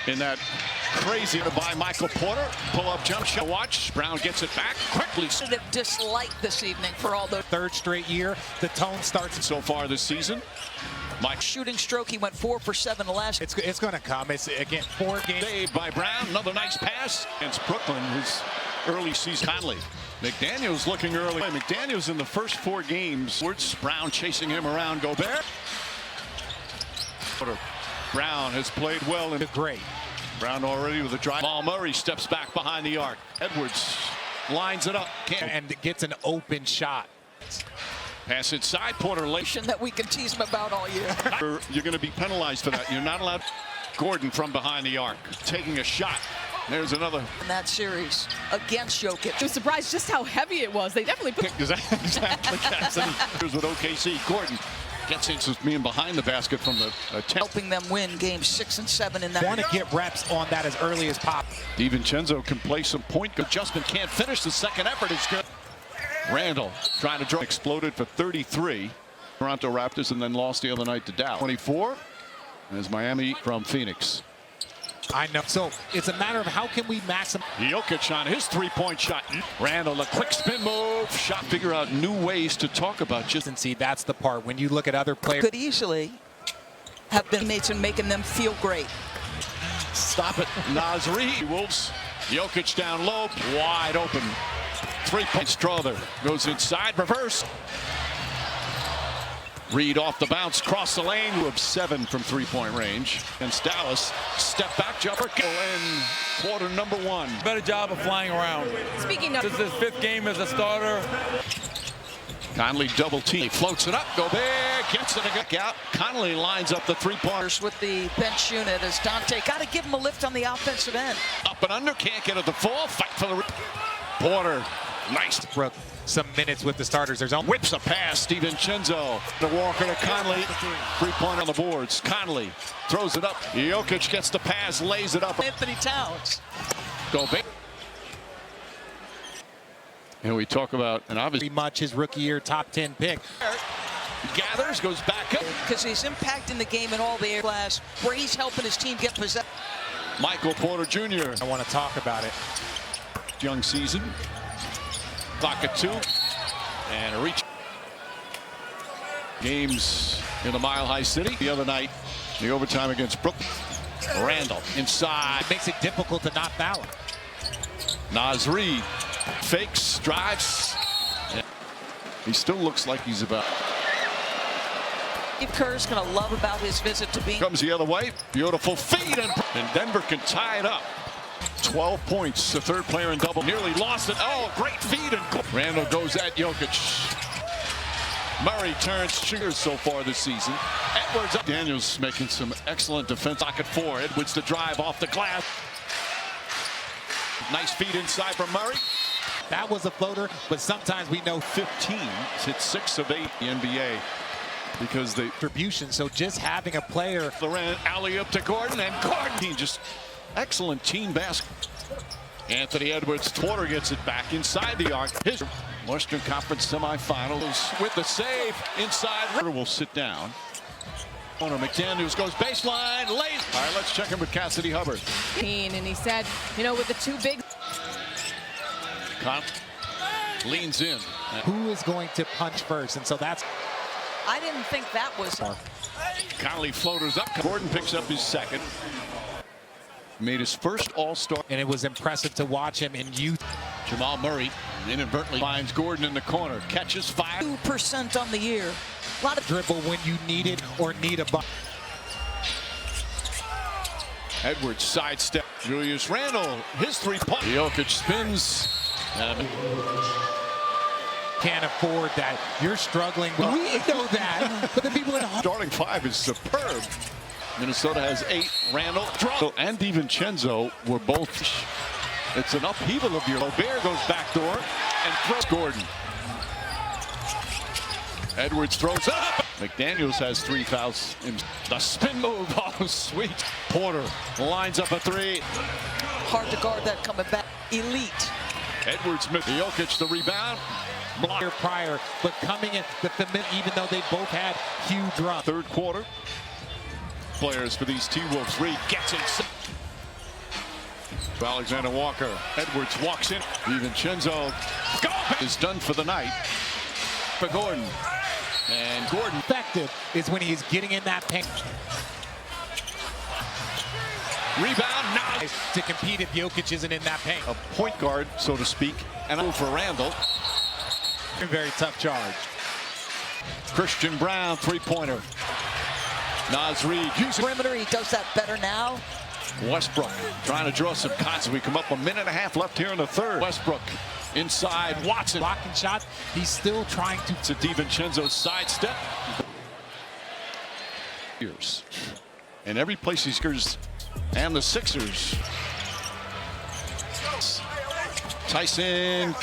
in that crazy by Michael Porter. Pull-up jump shot. Watch. Brown gets it back quickly. Dislike this evening for all the third straight year. The tone starts so far this season. Mike shooting stroke. He went 4 for 7 last. It's going to come. It's again 4 games. Saved by Brown. Another nice pass against Brooklyn. His early season. Conley. McDaniels looking early. McDaniels in the first 4 games. Brown chasing him around. Gobert. Brown has played well and great. Brown already with a drive. Jamal Murray steps back behind the arc. Edwards lines it up. And gets an open shot. Pass inside. Porter late. That we can tease him about all year. You're going to be penalized for that. You're not allowed. Gordon from behind the arc taking a shot. There's another. In that series against Jokic. I was surprised just how heavy it was. They definitely put exactly. Here's with OKC. Gordon gets into being behind the basket from the 10. Helping them win games 6 and 7 in that. Want to get reps on that as early as possible. DiVincenzo can play some point. Adjustment can't finish. The second effort is good. Randall trying to draw. Exploded for 33. Toronto Raptors and then lost the other night to Dallas. 24 as Miami from Phoenix. I know. So it's a matter of how can we maximize. Jokic on his three-point shot. Randall, a quick spin move. Shot. Figure out new ways to talk about. Just and see, that's the part when you look at other players. Could easily have been mates and making them feel great. Stop it. Nasri. Wolves. Jokic down low. Wide open. 3-point. Strother goes inside. Reverse. Reed off the bounce, cross the lane. You have 7 from 3-point range. And Dallas, step back jumper. And quarter number 1. Better job of flying around. Speaking of, This is his 5th game as a starter. Conley double team. Floats it up. Gobert gets it out. Conley lines up the 3-pointers. With the bench unit as Dante. Got to give him a lift on the offensive end. Up and under. Can't get it to fall. Fight for the Porter. Nice. Brook some minutes with the starters. There's only Whips a pass. DiVincenzo to Walker to Conley. 3-point on the boards. Conley throws it up. Jokic gets the pass, lays it up. Anthony Towns. Gobert. And we talk about, and obviously much his rookie year top 10 pick. Gathers, goes back up. Because he's impacting the game in all the air class where he's helping his team get possession. Michael Porter Jr. I want to talk about it. Young season. Clock at 2. And a reach. Games in the Mile High City. The other night, the overtime against Brooklyn. Randall inside. Makes it difficult to not foul him. Nasri fakes, drives. He still looks like he's about. Steve Kerr's going to love about his visit to being. Comes the other way. Beautiful feed. And Denver can tie it up. 12 points. The third player in double. Nearly lost it. Oh, great feed. And Randall goes at Jokic. Murray turns cheers so far this season. Edwards up. Daniels making some excellent defense. Lock at 4. Edwards to drive off the glass. Nice feed inside from Murray. That was a floater, but sometimes we know 15. Hit 6 of 8 in the NBA. Because the distribution. So just having a player. Laurent alley-up to Gordon, and Gordon just excellent team basket. Anthony Edwards, Porter gets it back inside the arc. His Western Conference semifinals with the save inside. Porter will sit down. Owner McDaniels goes baseline, lays. All right, let's check in with Cassidy Hubbard. and he said, you know, with the 2 big. Leans in. Who is going to punch first? And so that's. I didn't think that was. Conley floaters up. Gordon picks up his second. Made his first All-Star. And it was impressive to watch him in youth. Jamal Murray inadvertently finds Gordon in the corner. Catches 5. 2% on the year. A lot of Dribble when you need it or need a bucket. Edwards sidestep. Julius Randle, his 3-point. Jokic spins. Can't afford that. You're struggling. We know that. But the people at home. Starting 5 is superb. Minnesota has 8. Randall, and DiVincenzo were both. It's an upheaval of your. Gobert goes backdoor and throws Gordon. Edwards throws up. McDaniels has 3 fouls. The spin move. Oh, sweet. Porter lines up a 3. hard to guard that coming back. Elite. Edwards, Jokic the rebound. Block prior, but coming in the even though they both had huge runs. Third quarter. Players for these T-Wolves. Reed gets it. Alexander Walker. Edwards walks in. DiVincenzo is done for the night. For Gordon. And Gordon. Effective is when he's getting in that paint. Rebound now. To compete if Jokic isn't in that paint. A point guard, so to speak. And a move for Randall. Very tough charge. Christian Brown, three-pointer. Naz Reid using Perimeter, he does that better now. Westbrook trying to draw some cuts. We come up a minute and a half left here in the third. Westbrook inside. Watson blocking shots. He's still trying to. To DiVincenzo's sidestep. And every place he scores, and the Sixers. Tyson,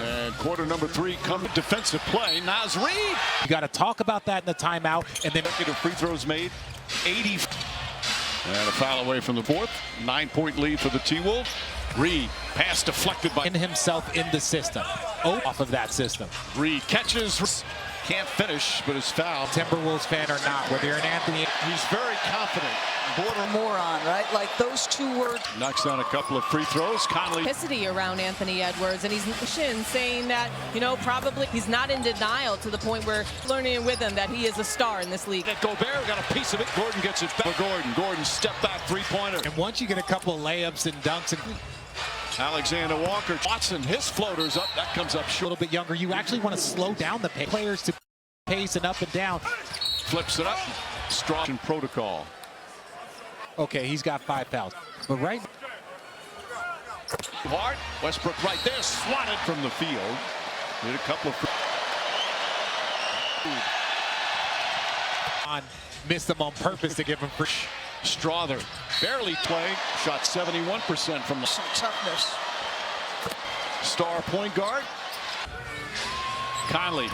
and quarter number 3 come defensive play. Naz Reid. You got to talk about that in the timeout, and then consecutive free throws made. 80. And a foul away from the fourth. 9-point lead for the T-Wolves. Reid, pass deflected by himself in the system. Off of that system. Reid catches, can't finish, but is fouled. Timberwolves fan or not, whether you're an Anthony. He's very confident. Border moron, right? Like those two words. Knocks down a couple of free throws. Conley. Around Anthony Edwards, and he's saying that, probably he's not in denial to the point where learning with him that he is a star in this league. Gobert got a piece of it. Gordon gets it back. Gordon step back three-pointer. And once you get a couple of layups and dunks and Alexander Walker, Watson, his floater's up. That comes up a short. little bit younger, you actually want to slow down the players to pace and up and down. Flips it up. Strong protocol. Okay, he's got 5 fouls. But right. Hard. Westbrook right there. Swatted from the field. Did a couple of. Missed them on purpose to give him free. Strother barely played. Shot 71% from the Toughness. star point guard. Conley.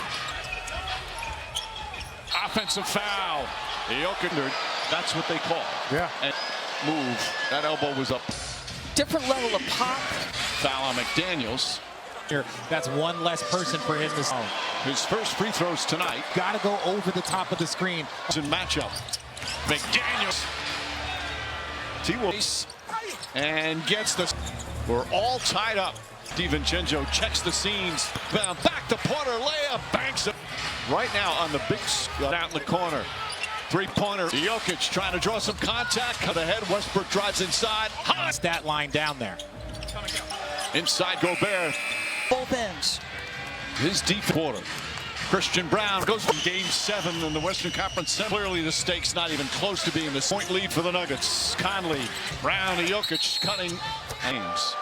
Offensive foul. Jokic. That's what they call. Yeah. And move. That elbow was up. Different level of pop. Foul on McDaniels. Here, that's one less person for him to. His first free throws tonight. Got to go over the top of the screen. It's in matchup. McDaniels. T-Wolves. And gets the. We're all tied up. DiVincenzo checks the seams. Back to Porter. Layup. Banks it. Right now on the big out in the corner. Three-pointer. Jokic trying to draw some contact. Cut ahead. Westbrook drives inside. Hot. Stat line down there. Inside Gobert. Both ends. His deep quarter. Christian Brown goes from Game 7 in the Western Conference. Clearly the stakes not even close to being the point lead for the Nuggets. Conley, Brown, and Jokic cutting games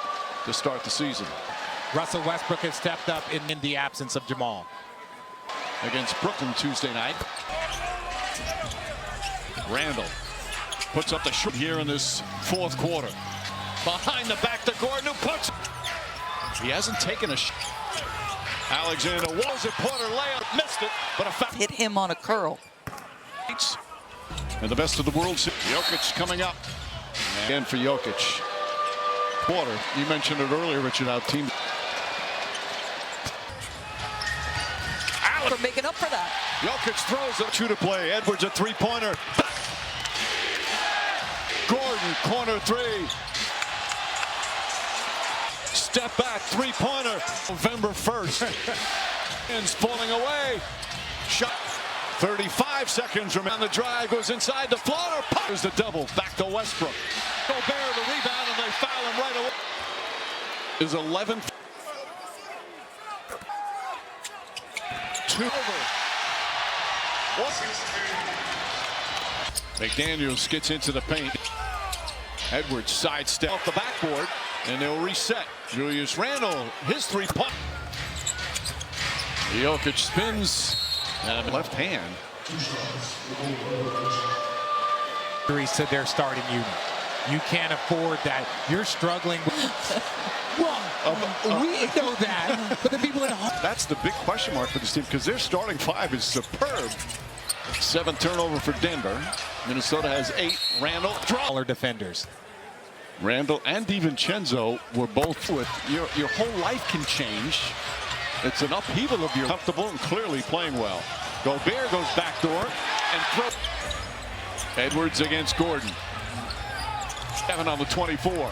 to start the season. Russell Westbrook has stepped up in the absence of Jamal. Against Brooklyn Tuesday night. Randall puts up the shot here in this fourth quarter. Behind the back to Gordon, who puts. He hasn't taken a shot. Alexander was it. Porter layup, missed it, but a foul. Hit him on a curl. And the best of the world. Jokic coming up. And again for Jokic. Porter, you mentioned it earlier, Richard, our team. For making up for that. Jokic throws a 2 to play. Edwards a three-pointer. Gordon, corner 3. Step back, three-pointer. November 1st. Ends falling away. Shot. 35 seconds remaining on the drive. Goes inside the floater. There's the double. Back to Westbrook. Gobert the rebound, and they foul him right away. Is 11. 2 over. McDaniels gets into the paint. Edwards sidestep off the backboard, and they'll reset. Julius Randle, his three-point. Jokic spins left hand. He said they're starting unit. You can't afford that. You're struggling. Well, we know that, but the people at home. That's the big question mark for this team, because their starting 5 is superb. 7th turnover for Denver. Minnesota has 8. Randall. Taller defenders. Randall and DiVincenzo were both with. Your whole life can change. It's an upheaval if you're comfortable and clearly playing well. Gobert goes backdoor and throws. Edwards against Gordon. 7 on the 24.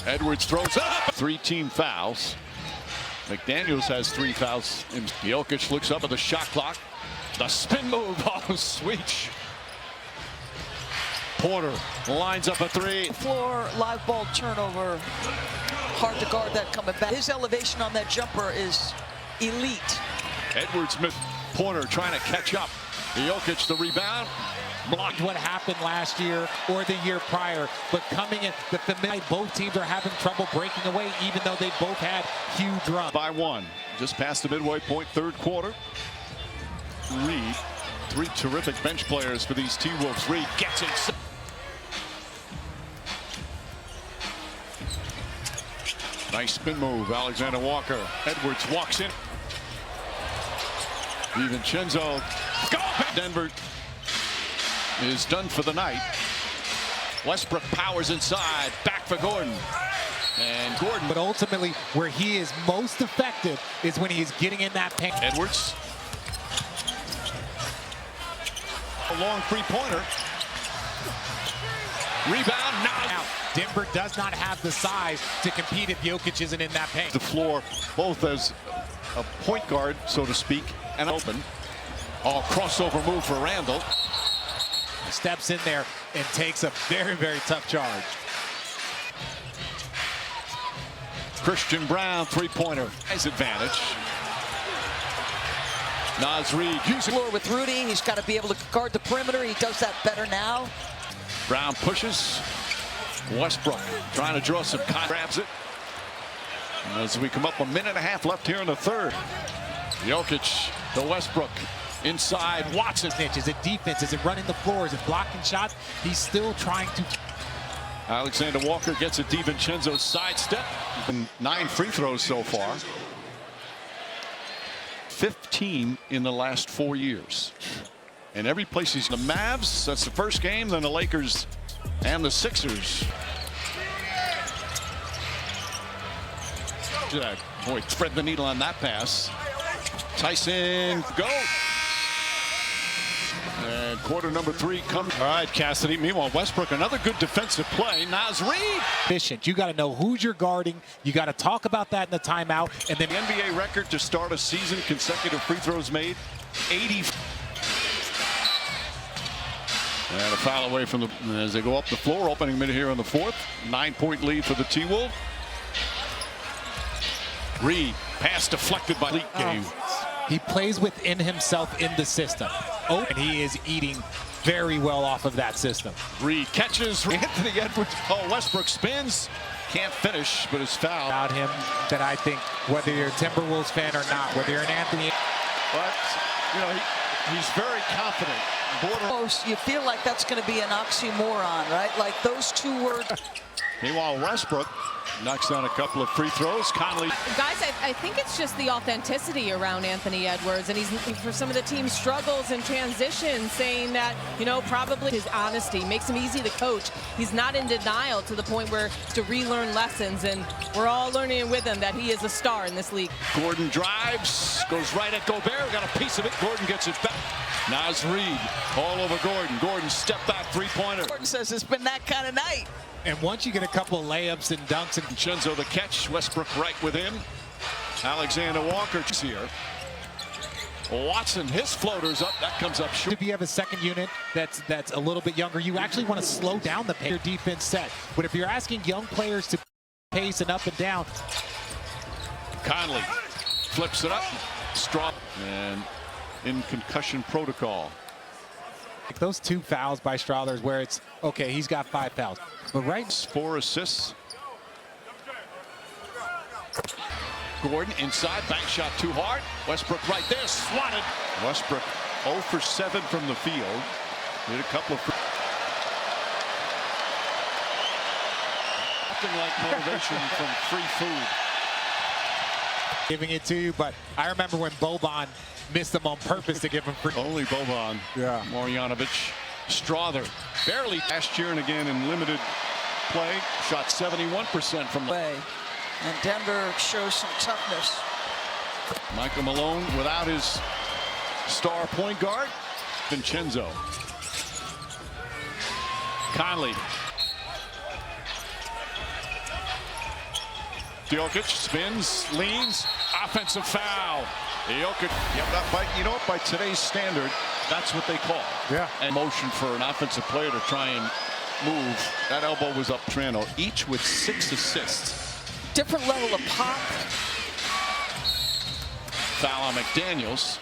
Edwards throws up. 3 team fouls. McDaniels has 3 fouls. And Jokic looks up at the shot clock. The spin move. Oh, sweet. Porter lines up a 3. Floor, live ball turnover. Hard to guard that coming back. His elevation on that jumper is elite. Edwards missed. Porter trying to catch up. Jokic the rebound. Blocked what happened last year or the year prior, but coming in, the familiar, both teams are having trouble breaking away, even though they both had huge runs. By 1, just past the midway point, third quarter. Reed, 3 terrific bench players for these T-Wolves. Reed gets it. Nice spin move, Alexander Walker. Edwards walks in. DiVincenzo. Go! Denver is done for the night. Westbrook powers inside. Back for Gordon. And Gordon. But ultimately, where he is most effective is when he's getting in that paint. Edwards. A long three-pointer. Rebound. Now. Denver does not have the size to compete if Jokic isn't in that paint. The floor, both as a point guard, so to speak, and open. Oh, crossover move for Randall. Steps in there and takes a very, very tough charge. Christian Brown, three-pointer. Nice advantage. Naz Reid using Floor with Rudy. He's got to be able to guard the perimeter. He does that better now. Brown pushes. Westbrook trying to draw some grabs it. And as we come up, 1.5 minutes left here in the third. Jokic to Westbrook. Inside, Watson. Is it defense? Is it running the floor? Is it blocking shots? He's still trying to. Alexander Walker gets a DiVincenzo sidestep. 9 free throws so far. 15 in the last 4 years. And every place he's the Mavs, that's the first game, then the Lakers and the Sixers. Boy, thread the needle on that pass. Tyson, go. And quarter number 3 comes. All right, Cassidy. Meanwhile, Westbrook, another good defensive play. Naz Reid. Efficient. You got to know who's you're guarding. You got to talk about that in the timeout. And then the NBA record to start a season, consecutive free throws made, 80. And a foul away from the, as they go up the floor, opening minute here in the 4th. 9-point lead for the T-Wolves. Reid, pass deflected by Leak game. He plays within himself in the system. Oh, and he is eating very well off of that system. Reid catches. Anthony Edwards. Oh, Westbrook spins. Can't finish, but is fouled. About him that I think, whether you're a Timberwolves fan or not, whether you're an Anthony. But, you know, he's very confident. You feel like that's going to be an oxymoron, right? Like those 2 words. Meanwhile, Westbrook knocks down a couple of free throws. Conley. Guys, I think it's just the authenticity around Anthony Edwards, and he's looking for some of the team's struggles and transitions, saying that, you know, probably his honesty makes him easy to coach. He's not in denial to the point where to relearn lessons, and we're all learning with him that he is a star in this league. Gordon drives, goes right at Gobert, got a piece of it. Gordon gets it back. Naz Reid all over Gordon. Gordon step back three-pointer. Gordon says it's been that kind of night. And once you get a couple of layups and dunks, and Chenzo the catch, Westbrook right with him. Alexander Walker here. Watson, his floater's up. That comes up short. If you have a second unit that's a little bit younger, you actually want to slow down the pace. Your defense set. But if you're asking young players to pace and up and down. Conley flips it up. Strong. And in concussion protocol. Those 2 fouls by Strawlers where it's, okay, he's got 5 fouls. But right. 4 assists. Gordon inside, bank shot too hard. Westbrook right there, swatted. Westbrook 0 for 7 from the field. Did a couple of. Nothing like motivation from free food. Giving it to you, but I remember when Boban missed them on purpose to give him free. Only Boban. Yeah. Marjanovic. Strother. Barely last year and again in limited play. Shot 71% from the way. And Denver shows some toughness. Michael Malone without his star point guard. Vincenzo. Conley. Jokic spins, leans, offensive foul. Jokic, you know what, by today's standard, that's what they call. Yeah. And motion for an offensive player to try and move. That elbow was up. Toronto, each with 6 assists. Different level of pop. Foul on McDaniels.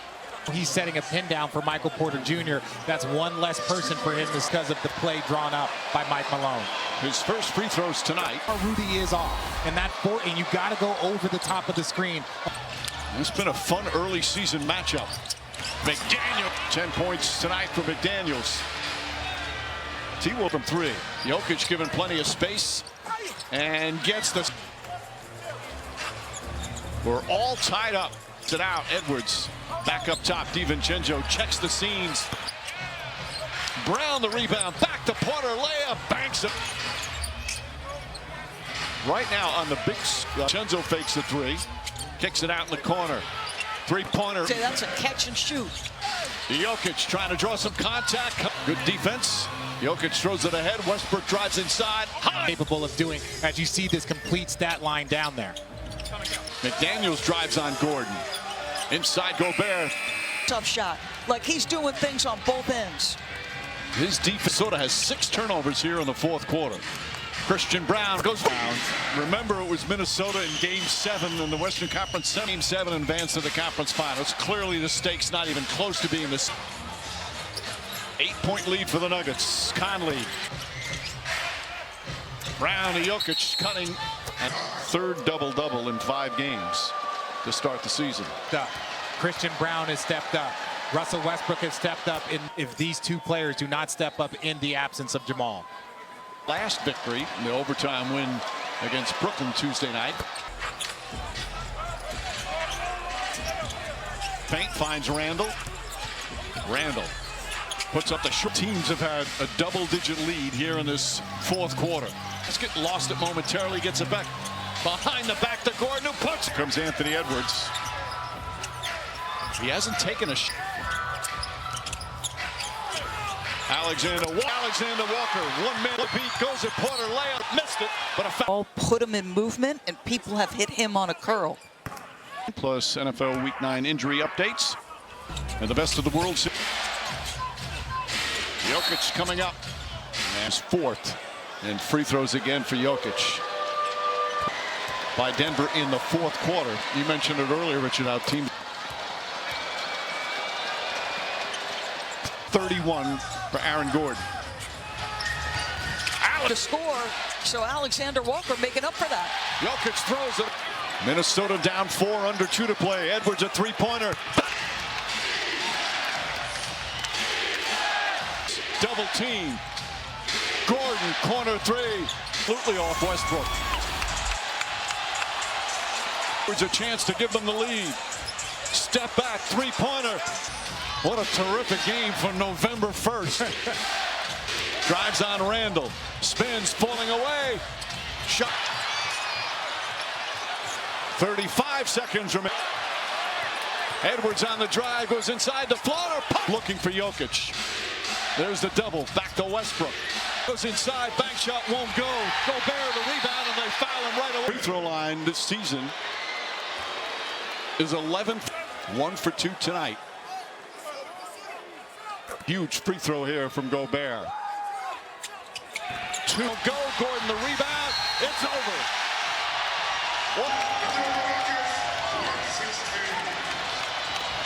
He's setting a pin down for Michael Porter Jr. That's one less person for him because of the play drawn up by Mike Malone. His first free throws tonight. Rudy is off, and and you got to go over the top of the screen. It's been a fun early season matchup. McDaniel, 10 points tonight for McDaniels. T-Wolf from 3. Jokic given plenty of space and gets the. We're all tied up. It out. Edwards back up top. DiVincenzo checks the seams. Brown the rebound. Back to Porter. Layup. Banks it. Right now on the big. DiVincenzo fakes the 3. Kicks it out in the corner. 3-pointer. Say that's a catch and shoot. Jokic trying to draw some contact. Good defense. Jokic throws it ahead. Westbrook drives inside. High. Capable of doing as you see this complete stat line down there. McDaniels drives on Gordon. Inside Gobert. Tough shot. Like he's doing things on both ends. His defense. Minnesota has 6 turnovers here in the 4th quarter. Christian Brown goes down. Remember, it was Minnesota in Game 7 in the Western Conference. Game 7 advanced to the conference finals. Clearly, the stakes not even close to being this. 8-point lead for the Nuggets. Conley. Brown to Jokic cutting. And 3rd double-double in 5 games to start the season. Christian Brown has stepped up. Russell Westbrook has stepped up. If these 2 players do not step up in the absence of Jamal. Last victory, the overtime win against Brooklyn Tuesday night. Feint finds Randall. Randall puts up the short. Teams have had a double-digit lead here in this 4th quarter. Let's get lost it momentarily. Gets it back behind the back to Gordon, who puts. Comes Anthony Edwards. He hasn't taken a shot. Alexander Walker, 1 minute beat, goes at Porter, layup, missed it, but a foul. Put him in movement, and people have hit him on a curl. Plus NFL Week 9 injury updates and the best of the world. Jokic coming up. And 4th, and free throws again for Jokic. By Denver in the 4th quarter. You mentioned it earlier, Richard, how team 31 for Aaron Gordon. To score, so Alexander Walker making up for that. Jokic throws it. Minnesota down 4, under 2 to play. Edwards a 3-pointer. Double team. Gordon, corner 3. Absolutely off Westbrook. Edwards a chance to give them the lead. Step back, 3-pointer. What a terrific game for November 1st. Drives on Randall. Spins, falling away. Shot. 35 seconds remaining. Edwards on the drive, goes inside the floater. Pop. Looking for Jokic. There's the double. Back to Westbrook. Goes inside. Bank shot won't go. Gobert the rebound, and they foul him right away. Free throw line this season is 11th. 1 for 2 tonight. Huge free throw here from Gobert. 2 go. Gordon the rebound. It's over. What?